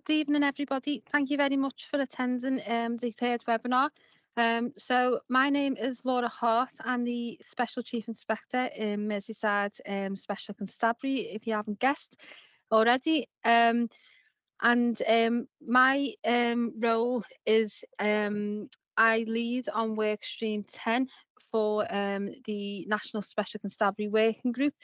good evening, everybody. Thank you very much for attending the third webinar. So my name is Laura Hart. I'm the Special Chief Inspector in Merseyside Special Constabulary, if you haven't guessed already. My role is I lead on work stream 10 for the National Special Constabulary Working Group.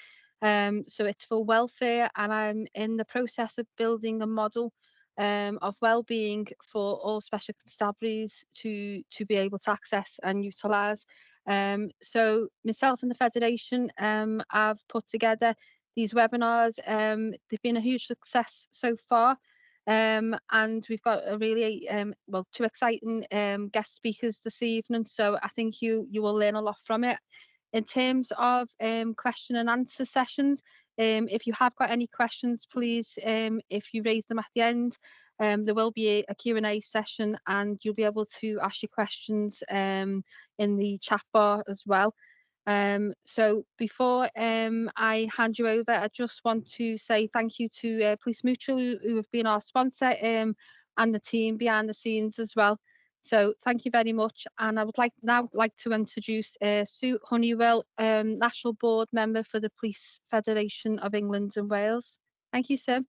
So it's for welfare, and I'm in the process of building a model of wellbeing for all special constabularies to be able to access and utilise. So myself and the Federation have put together these webinars. They've been a huge success so far. And we've got a really two exciting guest speakers this evening, so I think you will learn a lot from it. In terms of question and answer sessions, if you have got any questions, please, if you raise them at the end, there will be a Q&A session, and you'll be able to ask your questions in the chat bar as well. So before I hand you over, I just want to say thank you to Police Mutual, who have been our sponsor, and the team behind the scenes as well. So thank you very much, and I would like to introduce Sue Honeywell, National Board Member for the Police Federation of England and Wales. Thank you, Sue.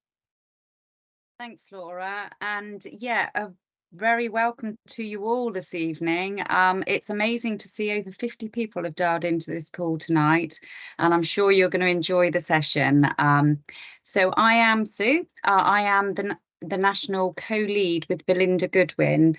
Thanks, Laura, and yeah, a very welcome to you all this evening. It's amazing to see over 50 people have dialed into this call tonight, and I'm sure you're going to enjoy the session. So I am Sue. I am the National Co-Lead with Belinda Goodwin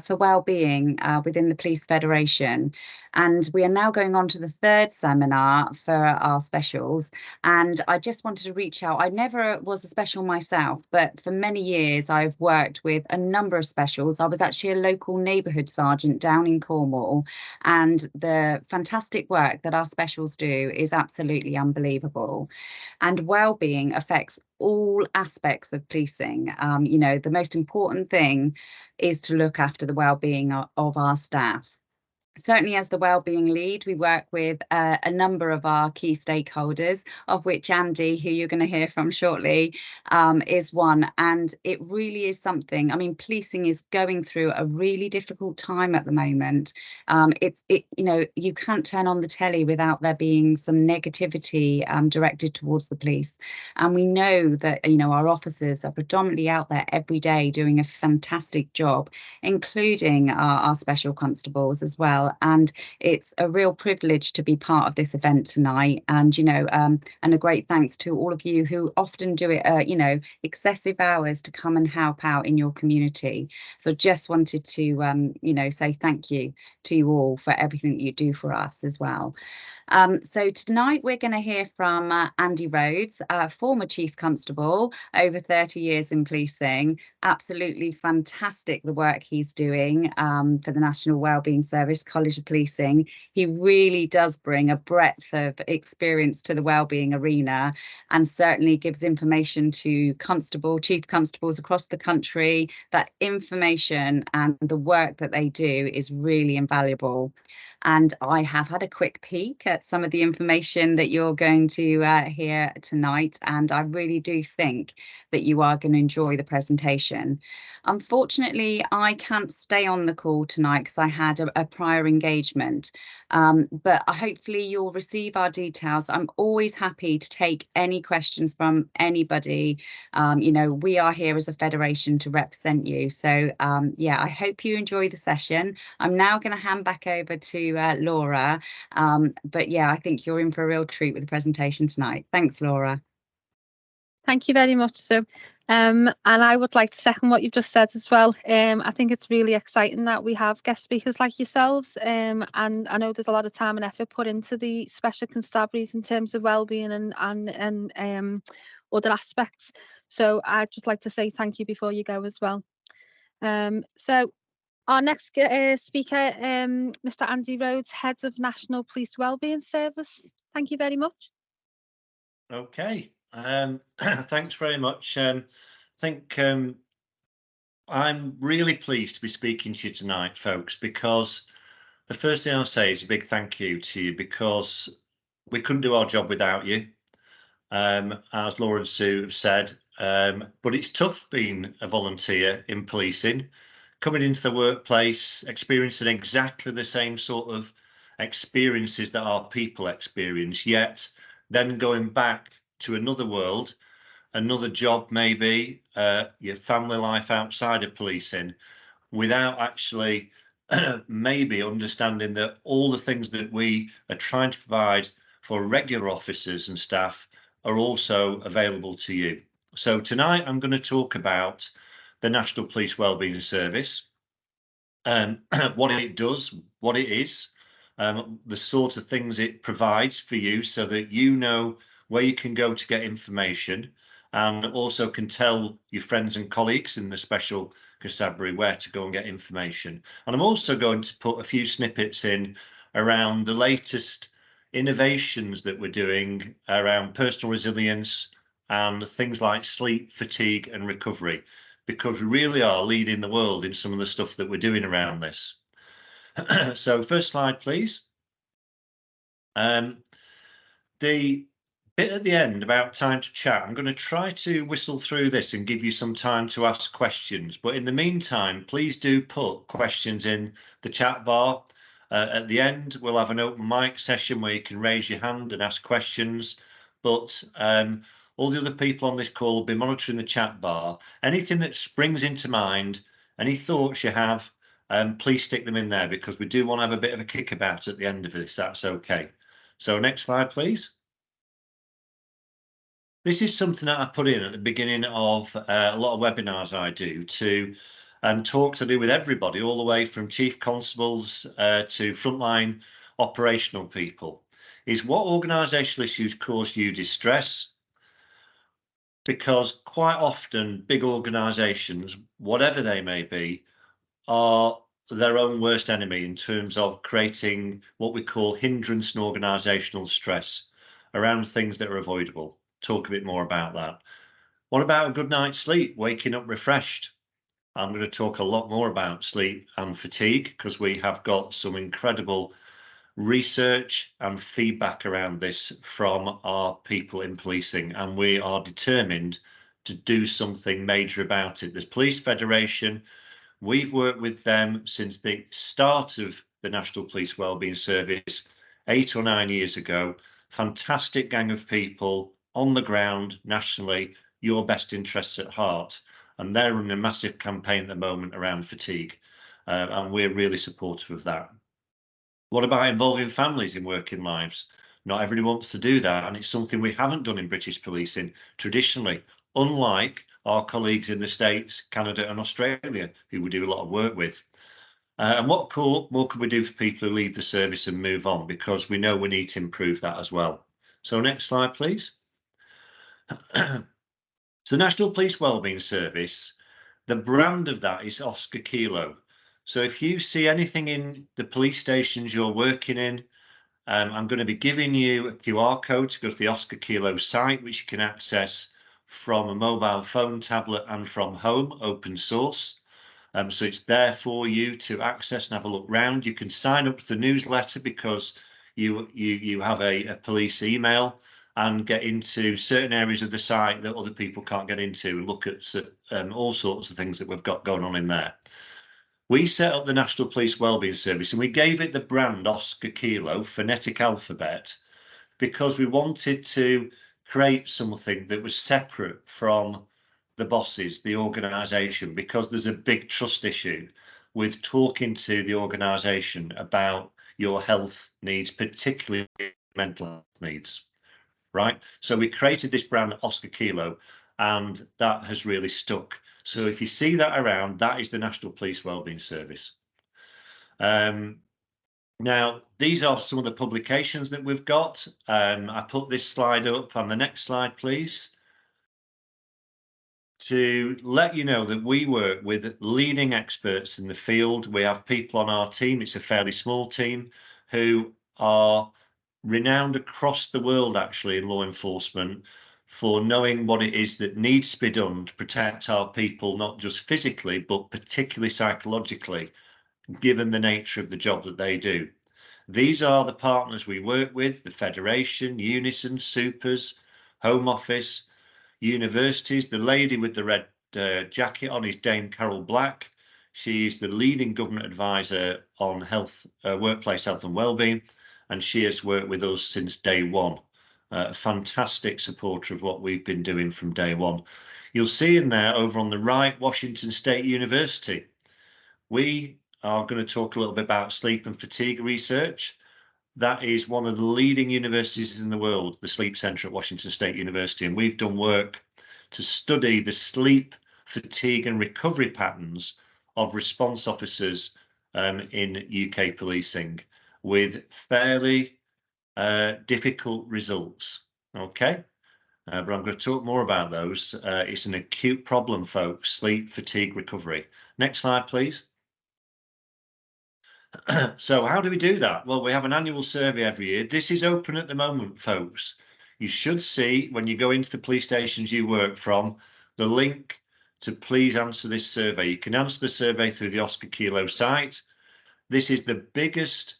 for Wellbeing within the Police Federation. And we are now going on to the third seminar for our specials. And I just wanted to reach out. I never was a special myself, but for many years I've worked with a number of specials. I was actually a local neighbourhood sergeant down in Cornwall, and the fantastic work that our specials do is absolutely unbelievable. And wellbeing affects all aspects of policing. You know, the most important thing is to look after the well-being of our staff. Certainly, as the wellbeing lead, we work with a number of our key stakeholders, of which Andy, who you're going to hear from shortly, is one. And it really is something. I mean, policing is going through a really difficult time at the moment. You know, you can't turn on the telly without there being some negativity directed towards the police. And we know that, you know, our officers are predominantly out there every day doing a fantastic job, including our special constables as well. And it's a real privilege to be part of this event tonight. And, you know, and a great thanks to all of you who often do it, you know, excessive hours to come and help out in your community. So just wanted to, you know, say thank you to you all for everything that you do for us as well. So tonight we're going to hear from Andy Rhodes, former Chief Constable, over 30 years in policing. Absolutely fantastic the work he's doing for the National Wellbeing Service College of Policing. He really does bring a breadth of experience to the wellbeing arena, and certainly gives information to chief constables across the country. That information and the work that they do is really invaluable. And I have had a quick peek at some of the information that you're going to hear tonight, and I really do think that you are going to enjoy the presentation. Unfortunately, I can't stay on the call tonight because I had a prior engagement, but hopefully you'll receive our details. I'm always happy to take any questions from anybody. You know, we are here as a federation to represent you. So yeah, I hope you enjoy the session. I'm now going to hand back over to Laura, but yeah, I think you're in for a real treat with the presentation tonight. Thanks, Laura. Thank you very much, Sue. And I would like to second what you've just said as well. I think it's really exciting that we have guest speakers like yourselves, and I know there's a lot of time and effort put into the special constabularies in terms of wellbeing and other aspects. So I'd just like to say thank you before you go as well. So our next speaker, Mr. Andy Rhodes, Head of National Police Wellbeing Service. Thank you very much. Okay, thanks very much. I think I'm really pleased to be speaking to you tonight, folks, because the first thing I'll say is a big thank you to you, because we couldn't do our job without you. As Laura and Sue have said, but it's tough being a volunteer in policing, coming into the workplace, experiencing exactly the same sort of experiences that our people experience, yet then going back to another world, another job maybe, your family life outside of policing, without actually maybe understanding that all the things that we are trying to provide for regular officers and staff are also available to you. So tonight I'm going to talk about the National Police Wellbeing Service, what it does, what it is, the sort of things it provides for you so that you know where you can go to get information, and also can tell your friends and colleagues in the Special Constabulary where to go and get information. And I'm also going to put a few snippets in around the latest innovations that we're doing around personal resilience and things like sleep, fatigue and recovery, because we really are leading the world in some of the stuff that we're doing around this. So first slide, please. The bit at the end about time to chat, I'm going to try to whistle through this and give you some time to ask questions. But in the meantime, please do put questions in the chat bar. At the end, we'll have an open mic session where you can raise your hand and ask questions. But all the other people on this call will be monitoring the chat bar. Anything that springs into mind, any thoughts you have, please stick them in there, because we do want to have a bit of a kickabout at the end of this. That's okay. So next slide, please. This is something that I put in at the beginning of a lot of webinars I do, and talks I do with everybody, all the way from chief constables to frontline operational people, is what organisational issues cause you distress? Because quite often big organisations, whatever they may be, are their own worst enemy in terms of creating what we call hindrance and organisational stress around things that are avoidable. Talk a bit more about that. What about a good night's sleep, waking up refreshed? I'm going to talk a lot more about sleep and fatigue, because we have got some incredible research and feedback around this from our people in policing, and we are determined to do something major about it. The Police Federation, we've worked with them since the start of the National Police Wellbeing Service 8 or 9 years ago. Fantastic gang of people on the ground nationally, your best interests at heart, and they're running a massive campaign at the moment around fatigue, and we're really supportive of that. What about involving families in working lives? Not everybody wants to do that, and it's something we haven't done in British policing traditionally, unlike our colleagues in the States, Canada and Australia, who we do a lot of work with. And what more can we do for people who leave the service and move on? Because we know we need to improve that as well. So next slide, please. So National Police Wellbeing Service, the brand of that is Oscar Kilo. So if you see anything in the police stations you're working in, I'm going to be giving you a QR code to go to the Oscar Kilo site, which you can access from a mobile phone, tablet and from home, open source. So it's there for you to access and have a look round. You can sign up to the newsletter because you have a police email, and get into certain areas of the site that other people can't get into, and look at all sorts of things that we've got going on in there. We set up the National Police Wellbeing Service, and we gave it the brand Oscar Kilo, phonetic alphabet, because we wanted to create something that was separate from the bosses, the organisation, because there's a big trust issue with talking to the organisation about your health needs, particularly mental health needs. Right, so we created this brand Oscar Kilo, and that has really stuck. So if you see that around, that is the National Police Wellbeing Service. Now, these are some of the publications that we've got. I put this slide up on the next slide, please, to let you know that we work with leading experts in the field. We have people on our team, it's a fairly small team, who are renowned across the world actually in law enforcement for knowing what it is that needs to be done to protect our people, not just physically but particularly psychologically, given the nature of the job that they do. These are the partners we work with: the Federation, Unison, Supers, Home Office, universities. The lady with the red jacket on is Dame Carol Black. She's the leading government advisor on health, workplace health and wellbeing, and she has worked with us since day one. A fantastic supporter of what we've been doing from day one. You'll see in there over on the right, Washington State University. We are going to talk a little bit about sleep and fatigue research. That is one of the leading universities in the world, the Sleep Centre at Washington State University, and we've done work to study the sleep, fatigue and recovery patterns of response officers in UK policing with fairly difficult results. Okay, but I'm going to talk more about those. It's an acute problem, folks, sleep, fatigue, recovery. Next slide, please. So how do we do that? Well, we have an annual survey every year. This is open at the moment, folks. You should see when you go into the police stations you work from, the link to please answer this survey. You can answer the survey through the Oscar Kilo site. This is the biggest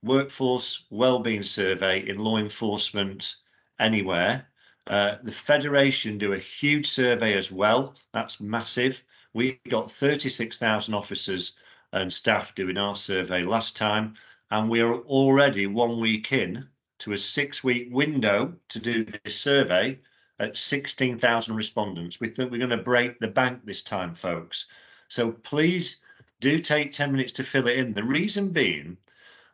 workforce wellbeing survey in law enforcement anywhere. The Federation do a huge survey as well. That's massive. We got 36,000 officers and staff doing our survey last time, and we are already 1 week in to a 6-week window to do this survey at 16,000 respondents. We think we're going to break the bank this time, folks. So please do take 10 minutes to fill it in. The reason being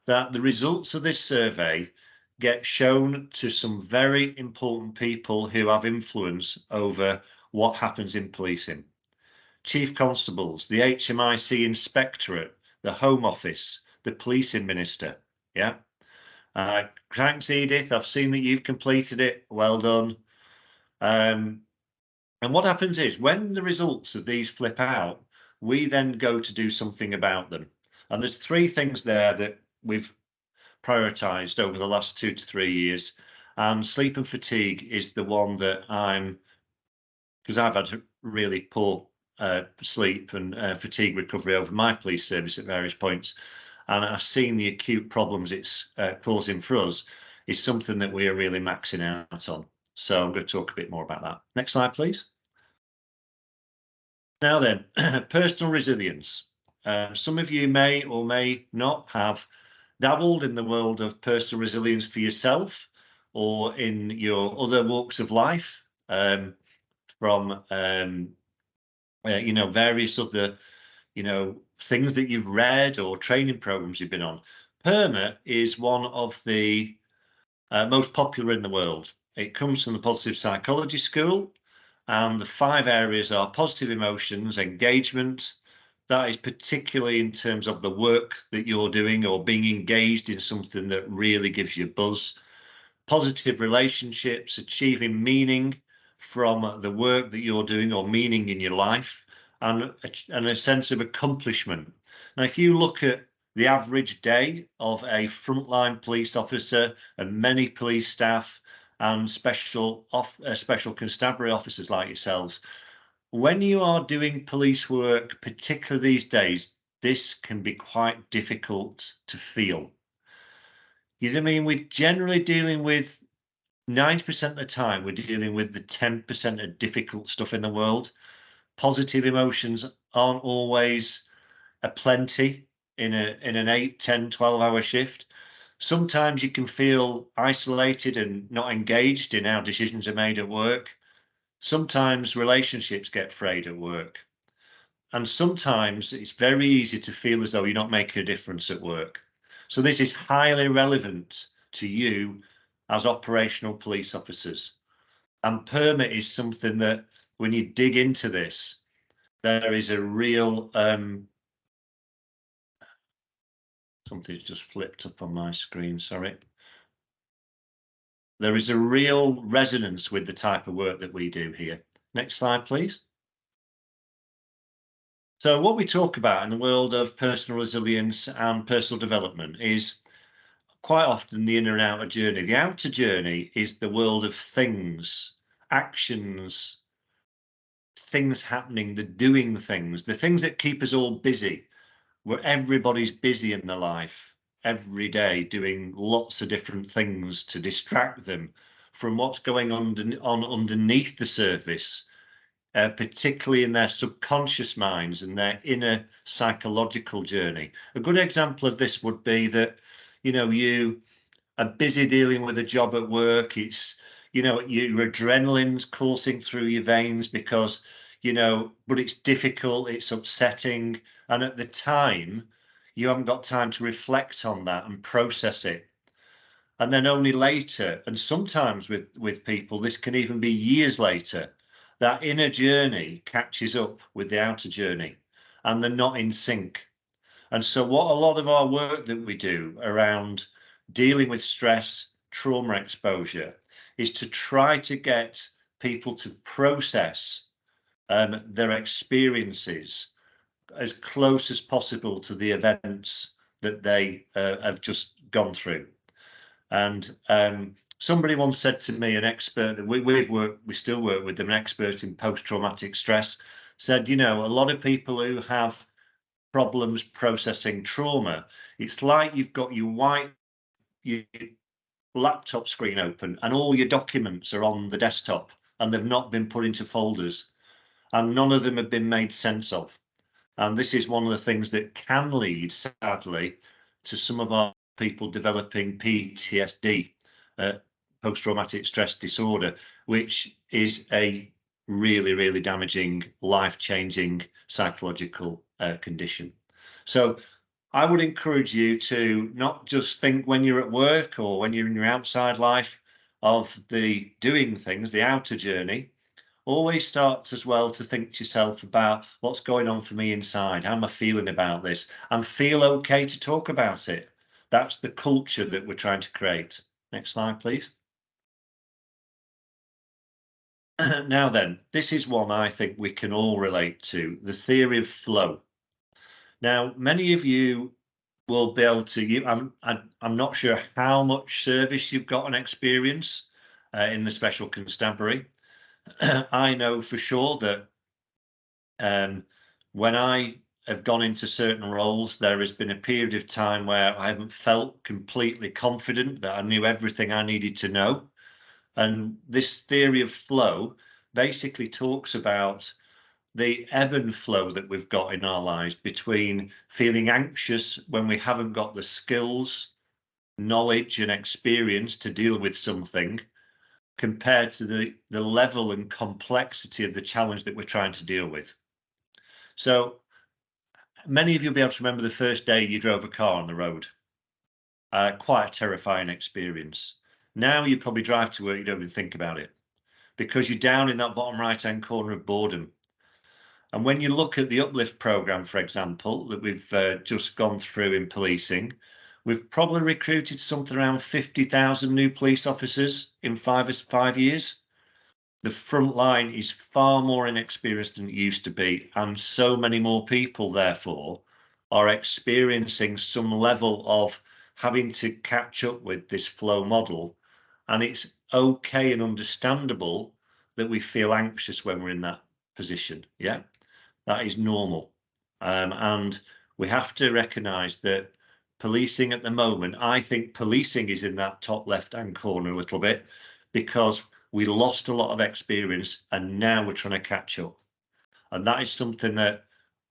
that the results of this survey get shown to some very important people who have influence over what happens in policing. Chief constables, the HMIC inspectorate, the Home Office, the policing minister. Yeah. Thanks, Edith. I've seen that you've completed it. Well done. And what happens is when the results of these flip out, we then go to do something about them. And there's 3 things there that we've prioritized over the last 2 to 3 years. And sleep and fatigue is the one that because I've had really poor sleep and fatigue recovery over my police service at various points, and I've seen the acute problems it's causing for us is something that we are really maxing out on. So I'm going to talk a bit more about that. Next slide, please. Now then, personal resilience. Some of you may or may not have dabbled in the world of personal resilience for yourself or in your other walks of life, from you know, various other, you know, things that you've read or training programs you've been on. PERMA is one of the most popular in the world. It comes from the Positive Psychology School, and the 5 areas are positive emotions, engagement. That is particularly in terms of the work that you're doing or being engaged in something that really gives you buzz. Positive relationships, achieving meaning from the work that you're doing or meaning in your life, and a sense of accomplishment. Now, if you look at the average day of a frontline police officer and many police staff and special constabulary officers like yourselves, when you are doing police work, particularly these days, this can be quite difficult to feel. You know what I mean? We're generally dealing with 90% of the time, we're dealing with the 10% of difficult stuff in the world. Positive emotions aren't always a plenty in an 8, 10, 12-hour shift. Sometimes you can feel isolated and not engaged in how decisions are made at work. Sometimes relationships get frayed at work. And sometimes it's very easy to feel as though you're not making a difference at work. So this is highly relevant to you as operational police officers. And PERMA is something that when you dig into this, there is a real something's just flipped up on my screen, sorry. There is a real resonance with the type of work that we do here. Next slide, please. So what we talk about in the world of personal resilience and personal development is quite often the inner and outer journey. The outer journey is the world of things, actions, things happening, the doing things, the things that keep us all busy, where everybody's busy in their life every day doing lots of different things to distract them from what's going on underneath the surface, particularly in their subconscious minds and their inner psychological journey. A good example of this would be that, you are busy dealing with a job at work. It's, your adrenaline's coursing through your veins because, but it's difficult, it's upsetting. And at the time, you haven't got time to reflect on that and process it. And then only later, and sometimes with people, this can even be years later, that inner journey catches up with the outer journey and they're not in sync. And so what a lot of our work that we do around dealing with stress, trauma exposure, is to try to get people to process their experiences as close as possible to the events that they have just gone through. And somebody once said to me, an expert that we still work with them, an expert in post-traumatic stress, said, a lot of people who have problems processing trauma, it's like you've got your laptop screen open and all your documents are on the desktop and they've not been put into folders and none of them have been made sense of. And this is one of the things that can lead, sadly, to some of our people developing PTSD, post-traumatic stress disorder, which is a really, really damaging, life-changing psychological condition. So I would encourage you to not just think when you're at work or when you're in your outside life of the doing things, the outer journey. Always start as well to think to yourself about what's going on for me inside. How am I feeling about this? And feel okay to talk about it. That's the culture that we're trying to create. Next slide, please. Now then, this is one I think we can all relate to, the theory of flow. Now, many of you will be able to, I'm not sure how much service you've got and experience in the Special Constabulary. I know for sure that when I have gone into certain roles, there has been a period of time where I haven't felt completely confident that I knew everything I needed to know. And this theory of flow basically talks about the ebb and flow that we've got in our lives between feeling anxious when we haven't got the skills, knowledge and experience to deal with something, compared to the level and complexity of the challenge that we're trying to deal with. So many of you will be able to remember the first day you drove a car on the road. Quite a terrifying experience. Now you probably drive to work, you don't even think about it because you're down in that bottom right-hand corner of boredom. And when you look at the uplift program, for example, that we've just gone through in policing, we've probably recruited something around 50,000 new police officers in five years. The front line is far more inexperienced than it used to be, and so many more people, therefore, are experiencing some level of having to catch up with this flow model. And it's okay and understandable that we feel anxious when we're in that position. Yeah, that is normal. And we have to recognise that policing at the moment, I think policing is in that top left-hand corner a little bit because we lost a lot of experience and now we're trying to catch up. And that is something that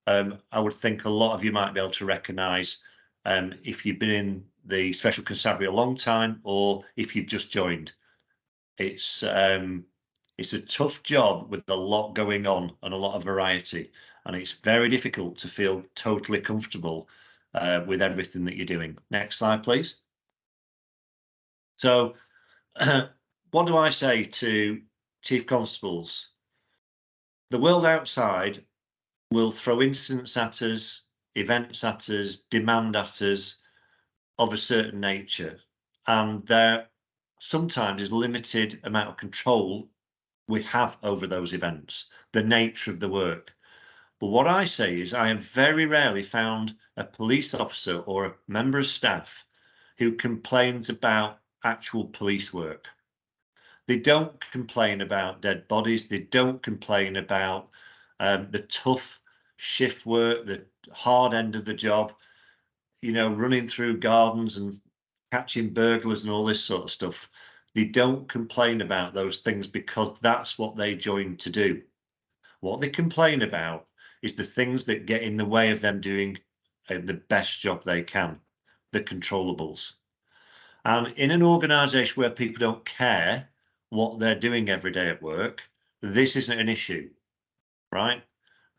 I would think a lot of you might be able to recognise if you've been in the Special Constabulary a long time or if you've just joined. It's a tough job with a lot going on and a lot of variety, and it's very difficult to feel totally comfortable with everything that you're doing. Next slide, please. So what do I say to chief constables? The world outside will throw incidents at us, events at us, demand at us of a certain nature, and there sometimes is limited amount of control we have over those events, the nature of the work. But what I say is I have very rarely found a police officer or a member of staff who complains about actual police work. They don't complain about dead bodies. They don't complain about the tough shift work, the hard end of the job, running through gardens and catching burglars and all this sort of stuff. They don't complain about those things because that's what they joined to do. What they complain about is the things that get in the way of them doing the best job they can, the controllables. And in an organisation where people don't care what they're doing every day at work, this isn't an issue, right?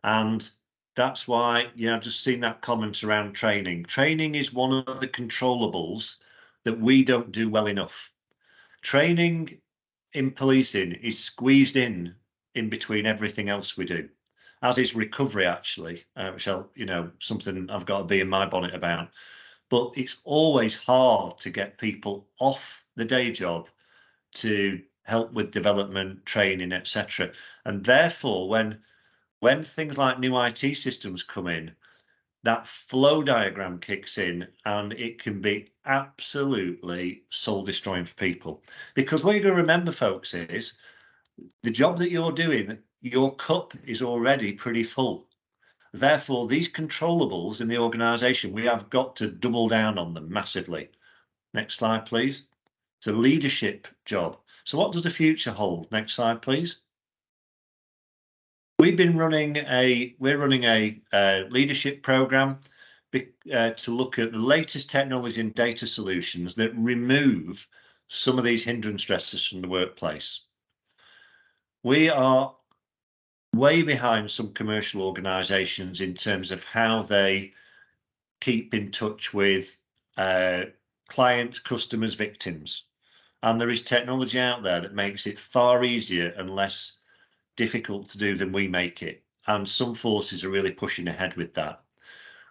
And that's why, I've just seen that comment around training. Training is one of the controllables that we don't do well enough. Training in policing is squeezed in between everything else we do, as is recovery, actually, which something I've got to be in my bonnet about. But it's always hard to get people off the day job to help with development, training, etc. And therefore, when things like new IT systems come in, that flow diagram kicks in and it can be absolutely soul destroying for people. Because what you're going to remember, folks, is the job that you're doing, your cup is already pretty full. Therefore, these controllables in the organisation, we have got to double down on them massively. Next slide, please. It's a leadership job. So what does the future hold? Next slide, please. We're running a leadership program to look at the latest technology and data solutions that remove some of these hindrance stressors from the workplace. We are way behind some commercial organisations in terms of how they keep in touch with clients, customers, victims. And there is technology out there that makes it far easier and less difficult to do than we make it. And some forces are really pushing ahead with that.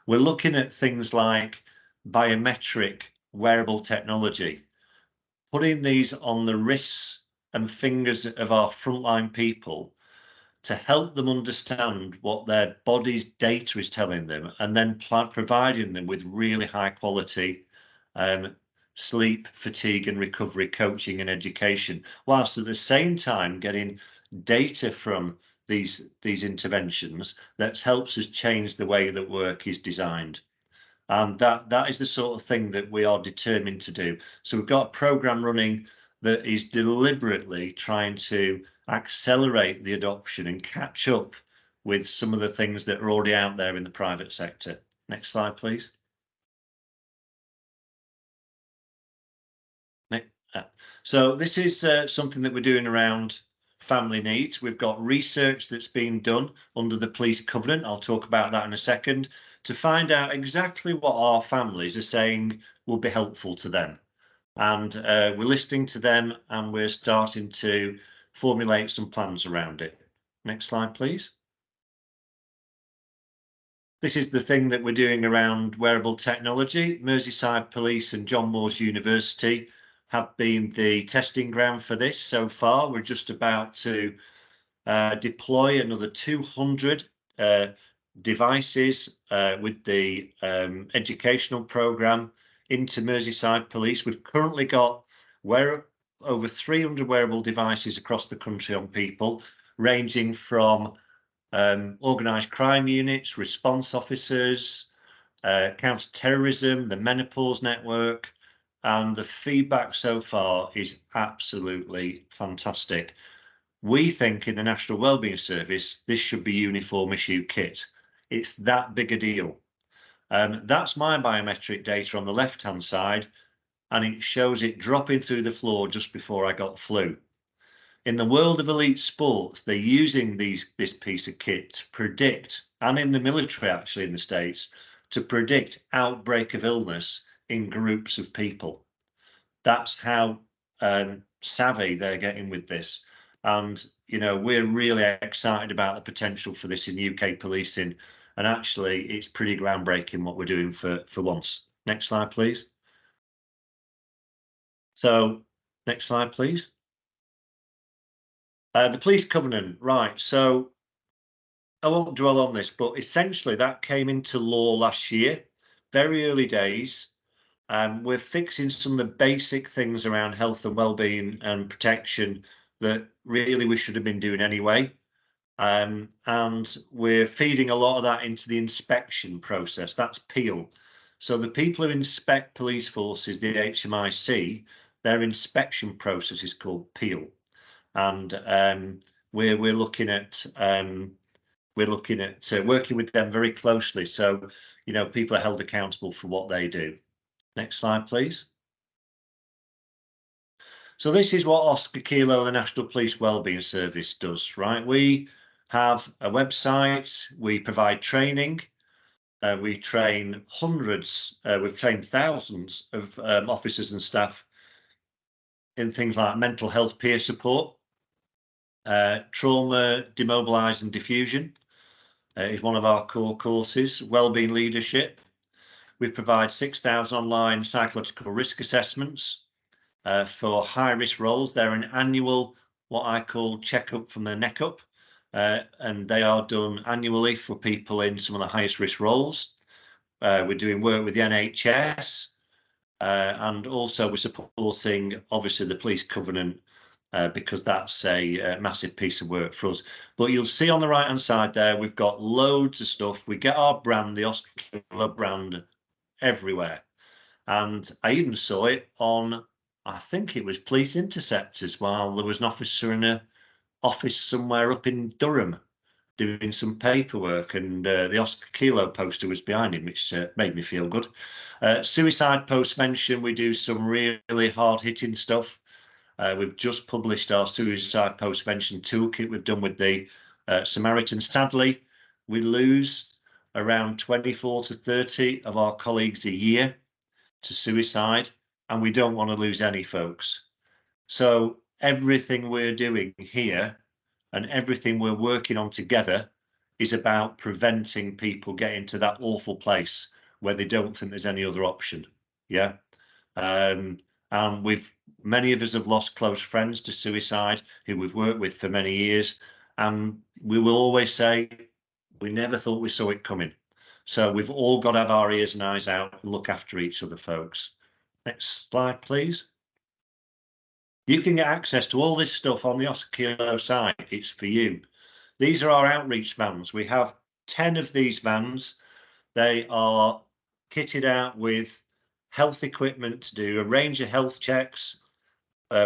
We're looking at things like biometric wearable technology, putting these on the wrists and fingers of our frontline people to help them understand what their body's data is telling them, and then providing them with really high quality sleep, fatigue and recovery coaching and education, whilst at the same time getting data from these interventions that helps us change the way that work is designed. And that is the sort of thing that we are determined to do. So we've got a program running that is deliberately trying to accelerate the adoption and catch up with some of the things that are already out there in the private sector. Next slide, please. So this is something that we're doing around family needs. We've got research that's being done under the police covenant. I'll talk about that in a second, to find out exactly what our families are saying will be helpful to them. And we're listening to them and we're starting to formulate some plans around it. Next slide, please. This is the thing that we're doing around wearable technology. Merseyside Police and John Moores University have been the testing ground for this so far. We're just about to deploy another 200 devices with the educational programme into Merseyside Police. We've currently got over 300 wearable devices across the country on people, ranging from organised crime units, response officers, counter-terrorism, the menopause network, and the feedback so far is absolutely fantastic. We think in the National Wellbeing Service, this should be uniform issue kit. It's that big a deal. That's my biometric data on the left-hand side, and it shows it dropping through the floor just before I got flu. In the world of elite sports, they're using this piece of kit to predict, and in the military actually in the States, to predict outbreak of illness in groups of people. That's how savvy they're getting with this. And, we're really excited about the potential for this in UK policing. And actually, it's pretty groundbreaking what we're doing for once. Next slide, please. So, next slide, please. The police covenant, right. So I won't dwell on this, but essentially that came into law last year, very early days. We're fixing some of the basic things around health and wellbeing and protection that really we should have been doing anyway. And we're feeding a lot of that into the inspection process. That's PEEL. So the people who inspect police forces, the HMIC, their inspection process is called PEEL, and we're looking at working with them very closely. So, you know, people are held accountable for what they do. Next slide, please. So this is what Oscar Kilo, the National Police Wellbeing Service, does, right? We have a website, we provide training, we train hundreds, we've trained thousands of officers and staff in things like mental health peer support, trauma, demobilise and diffusion is one of our core courses, wellbeing leadership. We provide 6,000 online psychological risk assessments for high-risk roles. They're an annual, what I call check-up from the neck up, and they are done annually for people in some of the highest risk roles. We're doing work with the NHS, and also we're supporting, obviously, the police covenant, because that's a massive piece of work for us. But you'll see on the right-hand side there, we've got loads of stuff. We get our brand, the Oscar Kilo brand, everywhere. And I even saw it on, I think it was police interceptors, while there was an officer in an office somewhere up in Durham doing some paperwork, and the Oscar Kilo poster was behind him, which made me feel good. Suicide post-mention, we do some really hard-hitting stuff. We've just published our suicide post-mention toolkit we've done with the Samaritans. Sadly, we lose around 24 to 30 of our colleagues a year to suicide, and we don't want to lose any, folks. So everything we're doing here and everything we're working on together is about preventing people getting to that awful place where they don't think there's any other option. Yeah. And many of us have lost close friends to suicide who we've worked with for many years, and we will always say we never thought we saw it coming. So we've all got to have our ears and eyes out and look after each other, folks. Next slide, please. You can get access to all this stuff on the Oscar Kilo site. It's for you. These are our outreach vans. We have 10 of these vans. They are kitted out with health equipment to do a range of health checks.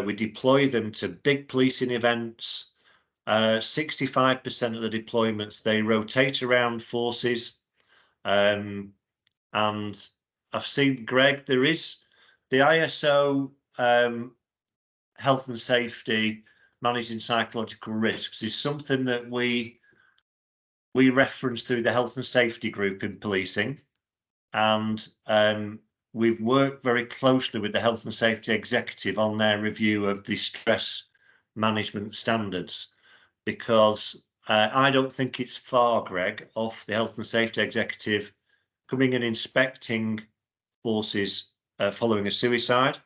We deploy them to big policing events. 65% of the deployments, they rotate around forces. And I've seen, Greg, there is the ISO health and safety, managing psychological risks, is something that we reference through the health and safety group in policing, and we've worked very closely with the health and safety executive on their review of the stress management standards, because I don't think it's far, Greg, off the health and safety executive coming and inspecting forces following a suicide.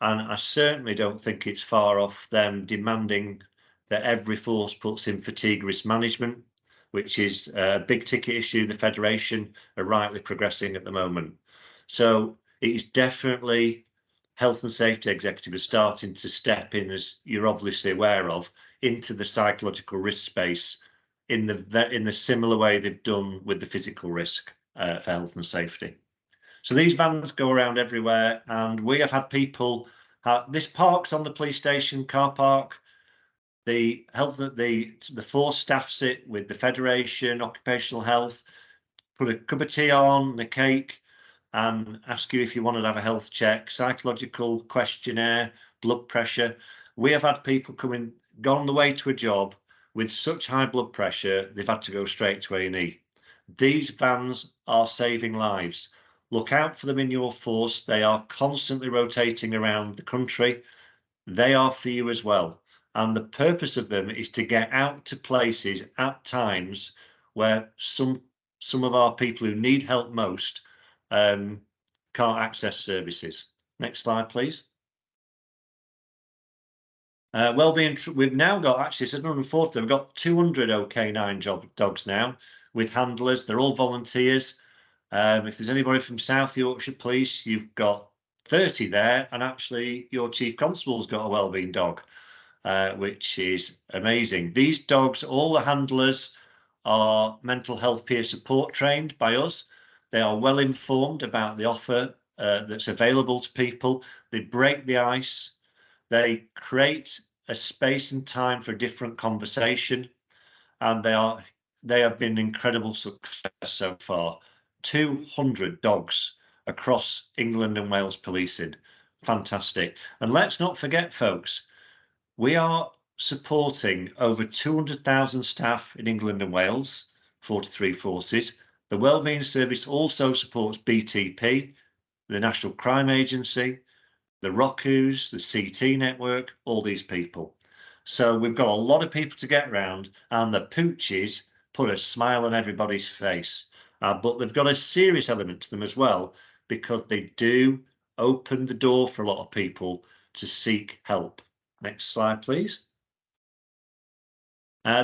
And I certainly don't think it's far off them demanding that every force puts in fatigue risk management, which is a big ticket issue the Federation are rightly progressing at the moment. So it is definitely health and safety executives starting to step in, as you're obviously aware of, into the psychological risk space in the similar way they've done with the physical risk for health and safety. So these vans go around everywhere, and we have had people. This park's on the police station car park. The force staff sit with the Federation, occupational health, put a cup of tea on, the cake, and ask you if you wanted to have a health check, psychological questionnaire, blood pressure. We have had people gone on the way to a job with such high blood pressure they've had to go straight to A&E. These vans are saving lives. Look out for them in your force. They are constantly rotating around the country. They are for you as well. And the purpose of them is to get out to places at times where some of our people who need help most can't access services. Next slide, please. Wellbeing, we've now got, actually, it's 140, we've got 200 OK9 dogs now with handlers. They're all volunteers. If there's anybody from South Yorkshire Police, you've got 30 there, and actually your Chief Constable's got a wellbeing dog, which is amazing. These dogs, all the handlers are mental health peer support trained by us. They are well informed about the offer that's available to people. They break the ice. They create a space and time for different conversation, and they have been incredible success so far. 200 dogs across England and Wales policing. Fantastic. And let's not forget, folks, we are supporting over 200,000 staff in England and Wales, 43 forces. The Wellbeing Service also supports BTP, the National Crime Agency, the ROCUs, the CT network, all these people. So we've got a lot of people to get around, and the pooches put a smile on everybody's face. But they've got a serious element to them as well, because they do open the door for a lot of people to seek help. Next slide, please.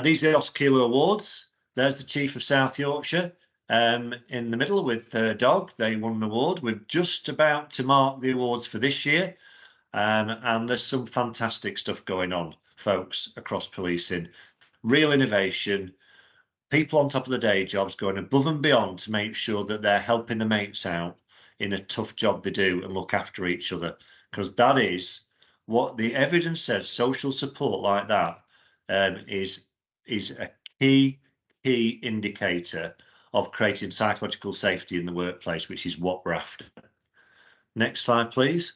These are the Oscar Kilo Awards. There's the Chief of South Yorkshire in the middle with her dog. They won an award. We're just about to mark the awards for this year. And there's some fantastic stuff going on, folks, across policing. Real innovation, people on top of the day jobs going above and beyond to make sure that they're helping the mates out in a tough job they do and look after each other. Because that is what the evidence says. Social support like that is a key indicator of creating psychological safety in the workplace, which is what we're after. Next slide, please.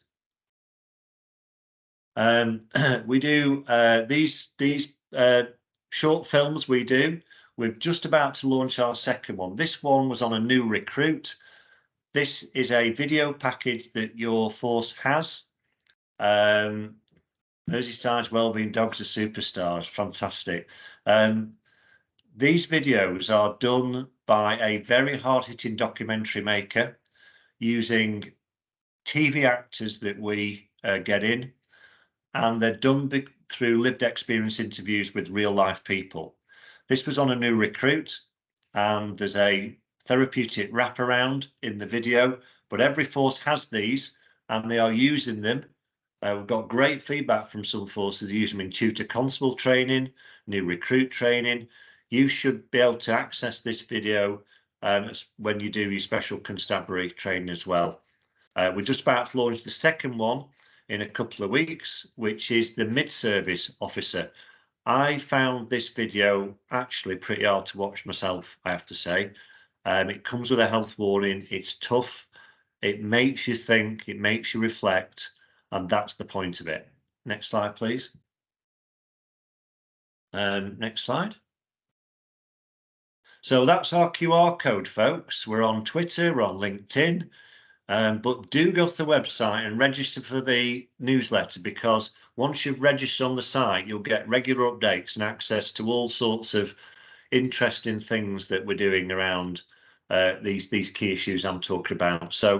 We do these short films we do. We're just about to launch our second one. This one was on a new recruit. This is a video package that your force has. Merseyside's Wellbeing Dogs are superstars. Fantastic. These videos are done by a very hard-hitting documentary maker using TV actors that we get in, and they're done through lived experience interviews with real-life people. This was on a new recruit, and there's a therapeutic wraparound in the video, but every force has these, and they are using them. We've got great feedback from some forces who use them in tutor constable training, new recruit training. You should be able to access this video when you do your special constabulary training as well. We're just about to launch the second one in a couple of weeks, which is the mid-service officer. I found this video actually pretty hard to watch myself, I have to say. It comes with a health warning. It's tough. It makes you think, it makes you reflect, and that's the point of it. Next slide, please. Next slide. So that's our QR code, folks. We're on Twitter, we're on LinkedIn, but do go to the website and register for the newsletter, because once you've registered on the site, you'll get regular updates and access to all sorts of interesting things that we're doing around these key issues I'm talking about. So